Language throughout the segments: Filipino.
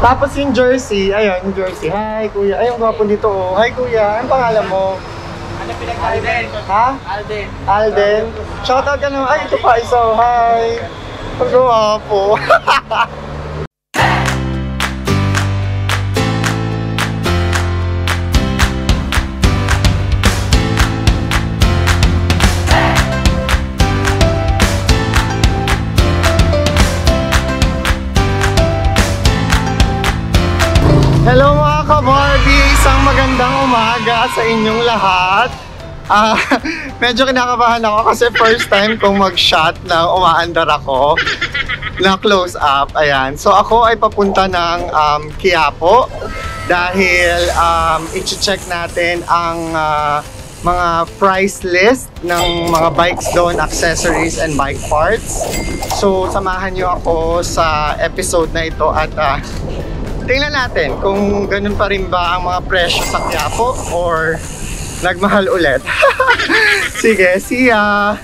Tapos yung jersey, ayun, yung jersey. Hi, kuya. Ayun, gwapo dito, oh. Hi, kuya. Anong pangalan mo? Ano pinag-Alden? Ha? Alden. Alden. Shoutout ka naman. Ay, ito pa, isa. Hi. Ang gwapo. Hello mga ka-Barbie! Isang magandang umaga sa inyong lahat. Medyo kinakabahan ako kasi first time kong mag-shot na umaandar ako na close up. Ayan. So ako ay papunta ng Quiapo dahil i-check natin ang mga price list ng mga bikes doon, accessories and bike parts. So samahan nyo ako sa episode na ito at tingnan natin kung ganun pa rin ba ang mga presyo sa Quiapo or nagmahal ulit. Sige, see ya!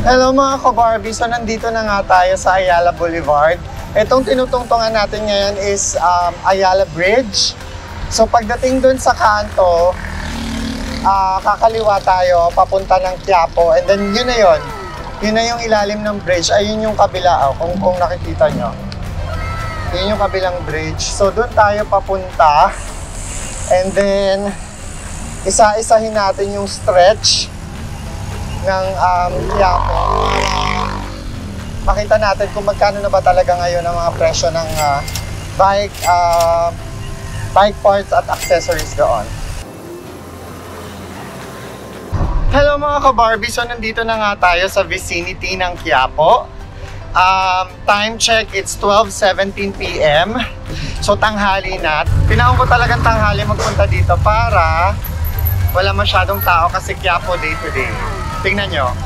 Hello mga ka-Barbie! So nandito na nga tayo sa Ayala Boulevard. Itong tinutungtungan natin ngayon is Ayala Bridge. So pagdating dun sa kanto, kakaliwa tayo papunta ng Quiapo and then yun na yun. Yun na yung ilalim ng bridge. Ayun yung kabila kung nakikita nyo. Yun yung kabilang bridge. So, doon tayo papunta. And then, isa-isahin natin yung stretch ng Quiapo. Makita natin kung magkano na ba talaga ngayon ang mga presyo ng bike parts at accessories doon. Hello mga ka-Barbie! So, nandito na nga tayo sa vicinity ng Quiapo. Time check, it's 12:17 PM. So tanghali na. Pinaon ko talagang tanghali magpunta dito para wala masyadong tao kasi Quiapo day to day. Tingnan nyo.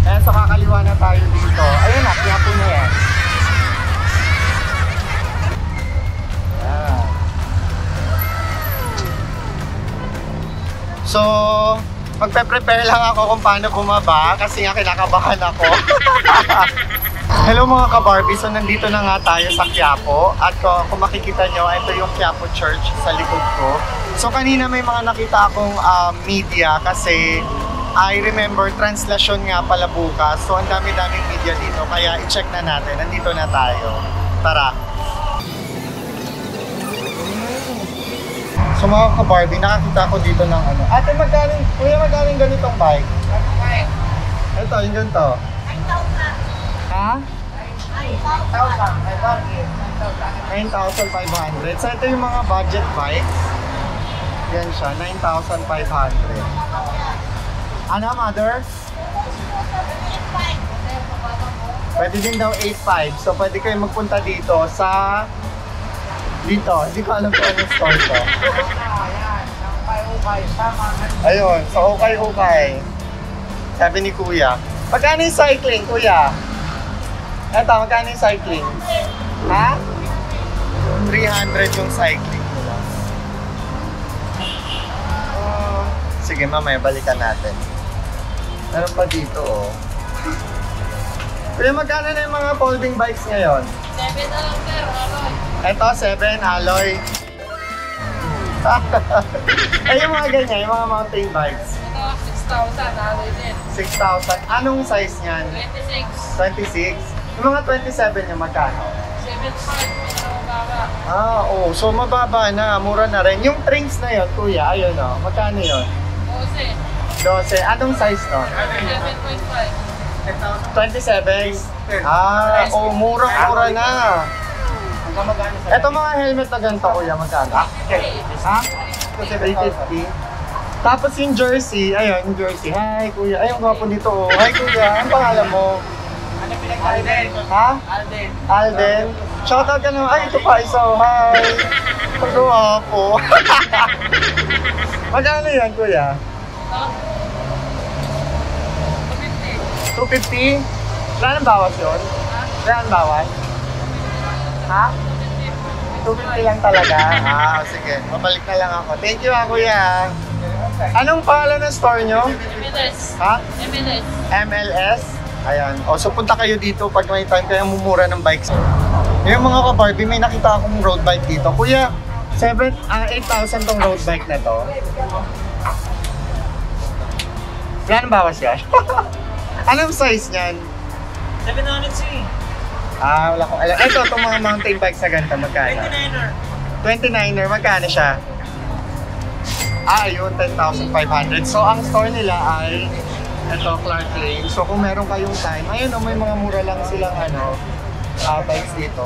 Ayan, so kakaliwa na tayo dito. Ayun na, Quiapo na yan. Ayan. So magpe-prepare lang ako kung paano bumaba kasi nga kinakabahan ako. Hello mga ka-Barbie, so nandito na nga tayo sa Quiapo at kung makikita nyo, ito yung Quiapo Church sa likod ko. So kanina may mga nakita akong media kasi I remember translasyon nga pala bukas. So ang dami-daming media dito kaya i-check na natin. Nandito na tayo. Tara! So mga ka-Barbie, nakakita ko dito ng ano. Ate, kuya, magkano ganitong bike? Ito, yung ganito. 9,000. Ha? 9,500. So ito yung mga budget bikes. Yan siya, 9,500. Ano, mother? Pwede din daw 8,500. So pwede kayo magpunta dito sa... Dito, hindi ko alam kung anong store to. Ayun, sa Hukay-Hukay. Sabi ni kuya. Magkano yung cycling, kuya? Eto, magkano yung cycling? Ha? 300 yung cycling. Sige, mamaya balikan natin. Meron pa dito, oh. Kuya, magkano na yung mga folding bikes ngayon? 7 na lang, sir. Ito, 7, alloy. Ay, yung mga ganyan, yung mga mountain bikes. Ito, 6,000. Alloy din. 6,000. Anong size niyan? 26. 26. Yung mga 27 yung magkano? 7,500. Pinakababa. Oo. So mababa na. Mura na rin. Yung drinks na yun, kuya, ayun o. Magkano yun? 12. 12. Anong size to? 7.5. 27? Murang-mura na. Ito mga helmet na ganito, kuya, magkano? Ha? 350. Tapos yung jersey, ayun, yung jersey. Hi, kuya. Ayun, gwapo dito, oh. Hi, kuya. Ang pangalan mo? Ano pinag-Alden? Ha? Alden. Alden. Shoutout ka naman. Ay, ito pa, isa. Hi. Ang gwapo. Magkano yan, kuya? 250. Wala nang bawas yun? Wala nang bawas? Ha? 250 lang talaga? Sige. Mabalik na lang ako. Thank you, kuya. Anong pangalan ng store nyo? MLS. Ha? MLS. MLS? Ayan. O, so punta kayo dito pag may time kaya mumura ng bikes. Yung mga ka-Barbie, may nakita akong road bike dito. Kuya, 8,000 tong road bike na to. Wala nang bawas yan? Anong size niyan? 700C. Wala ko alam. Ito, itong mga mountain bikes na ganito, magkano? 29er. 29er, magkano siya? Ayun, 10,500. So, ang store nila ay ito, Clark Lane. So, kung meron kayong time, ayun, may mga mura lang silang bikes dito.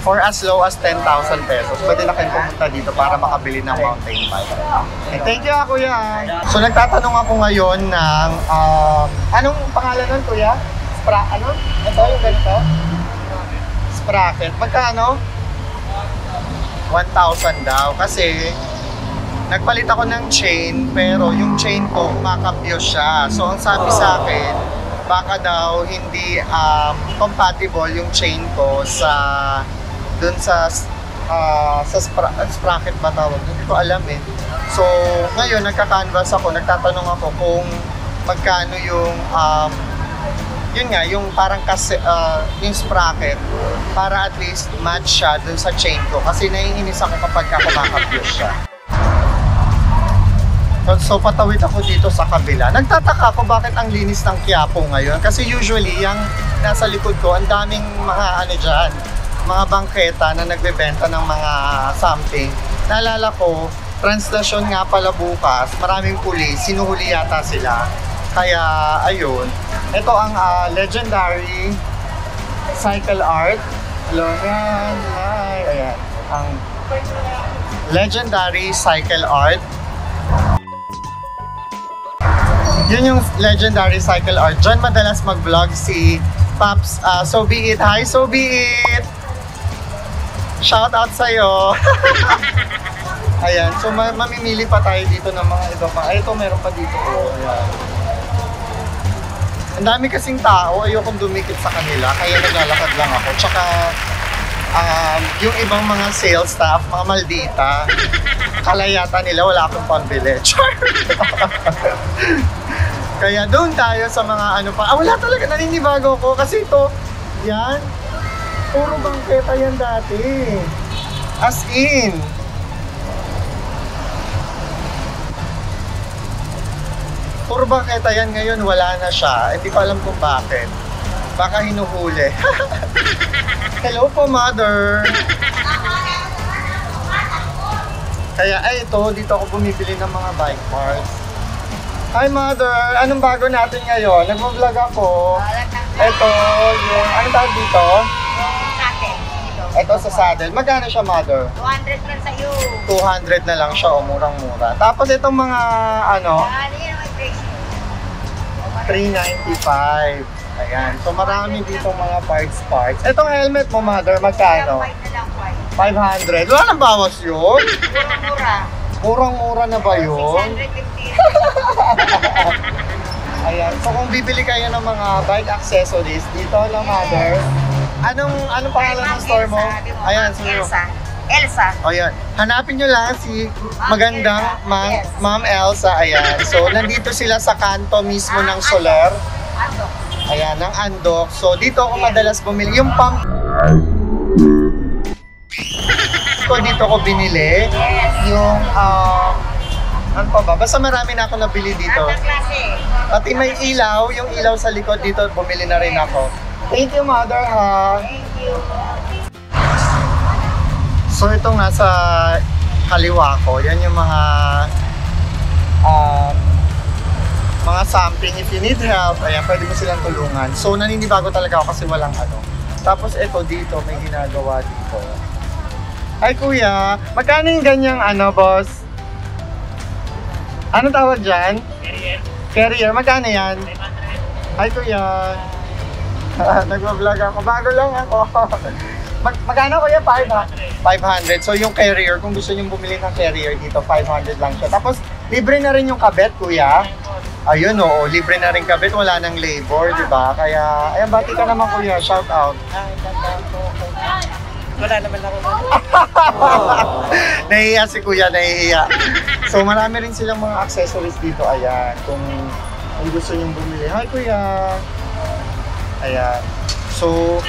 For as low as 10,000 pesos, pwede na kayong pumunta dito para makabili ng mountain bike. Okay, thank you, kuya. So, nagtatanong ako ngayon ng, anong pangalan nun, kuya? Ano? Ito, yung ganito? Sprocket. Magkano? 1,000 daw. Kasi, nagpalit ako ng chain, pero yung chain ko, kumakabyo siya. So, ang sabi sa akin, baka daw hindi compatible yung chain ko sa dun sa sprocket ba tawag? Hindi ko alam eh. So, ngayon, nagka-canvas ako, nagtatanong ako kung magkano yung yun nga, yung parang kasi, yung sprocket para at least match siya dun sa chain ko. Kasi naiinis ako kapag kumakabyo siya. So, patawid ako dito sa kabila. Nagtataka ako bakit ang linis ng Quiapo ngayon. Kasi usually, yung nasa likod ko, ang daming mga dyan, mga bangketa na nagbebenta ng mga something. Naalala ko, translasyon nga pala bukas, maraming pulis, sinuhuli yata sila. Kaya, ayun. Ito ang legendary cycle art. Hello, yan. Ayan. Ang legendary cycle art. Yun yung legendary cycle art. Diyan madalas mag-vlog si Paps So Be It. Hi, So Be It! Shout out sa'yo! Ayan, so mamimili pa tayo dito ng mga iba pa. Ay, ito meron pa dito. Oh, ayan. Ang dami kasing tao, ayokong dumikit sa kanila, kaya naglalakad lang ako. Tsaka, yung ibang mga sales staff, mga maldita, kalayata nila, wala akong pambili. Kaya doon tayo sa mga ano pa. Wala talaga, naninibago ko kasi ito, yan, puro bangketa yan dati. As in. Puro bangketa yan ngayon, wala na siya. Hindi ko alam kung bakit. Baka hinuhuli. Hello po, mother. Kaya, ito, dito ako bumibili ng mga bike parts. Hi, mother. Anong bago natin ngayon? Nag-vlog ako. Ito, yung, anong tawag dito? Ito sa saddle. Magkano siya, mother? 200 lang sa'yo. 200 na lang siya, o murang-mura. Tapos itong mga, 395. Ayan. So, marami dito mga parts. Itong helmet mo, mother, magkano? 500. Wala nang bawas yun? Mura-mura. Murang-mura na ba yun? 650. Ayan. So, kung bibili kayo ng mga bike accessories, dito lang, mother. Anong pangalan ng store mo? Ayan, Elsa. O yan. Hanapin nyo lang si magandang Ma'am Elsa. Ayan. So, nandito sila sa kanto mismo ng Soler. Andok. Ayan, ng Andok. So, dito ako madalas bumili. Yung pump ko dito ko binili. Yung, ano pa ba? Basta marami na ako nabili dito. Andok klase. Pati may ilaw. Yung ilaw sa likod dito, bumili na rin ako. Thank you, mother, ha? Thank you. So itong nasa kaliwa ko, yan yung mga something. If you need help, ayan, pwede mo silang tulungan. So naninibago talaga ako kasi walang ano. Tapos ito dito, may ginagawa dito. Ay kuya, magkano yung ganyang boss? Ano tawag dyan? Carrier, magkano yan? 500. Ay kuya. Nag-vlog ako. Bago lang ako. Magkano kuya? 500. So yung carrier, kung gusto nyo bumili ng carrier dito, 500 lang siya. Tapos libre na rin yung kabit, kuya. Ayun, oo. Libre na rin kabit. Wala nang labor, di ba? Kaya, ayan, bati ka naman kuya. Shout out. Wala naman ako. Nahihiya si kuya, nahihiya. So marami rin silang mga accessories dito. Ayan, kung gusto nyo bumili. Hi kuya. Ayan. So,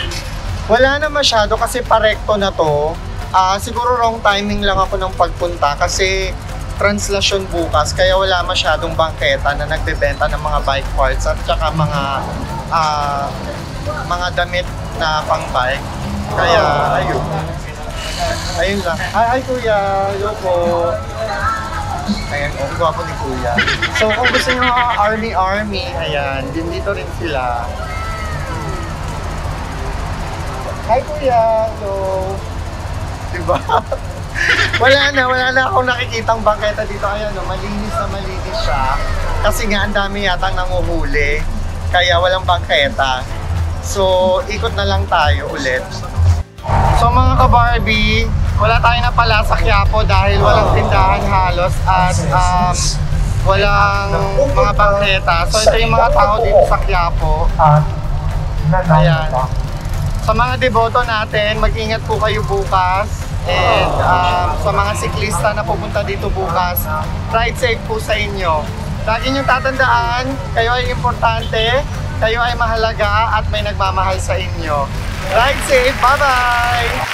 wala na masyado kasi parekto na to. Siguro wrong timing lang ako ng pagpunta kasi translasyon bukas kaya wala masyadong bangketa na nagbebenta ng mga bike parts at saka mga damit na pang bike. Kaya ayun. Ayun lang. Ay kuya, hello po. Ayan, ang gwapo ni kuya. So kung gusto nyo mga army, ayan, dito rin sila. Hi kuya, hello. Diba? wala na akong nakikitang bangketa dito. Ayan, no, malinis siya. Kasi nga ang dami yatang nanguhuli. Kaya walang bangketa. So, ikot na lang tayo ulit. So mga ka-Barbie, wala tayo na pala sa Quiapo dahil walang tindahan halos at walang mga bangketa. So ito yung mga tao dito sa Quiapo. Ayan. Sa mga deboto natin, mag-ingat po kayo bukas. And sa mga siklista na pupunta dito bukas, ride safe po sa inyo. Lagi niyong tatandaan, kayo ay importante, kayo ay mahalaga at may nagmamahal sa inyo. Ride safe, bye-bye!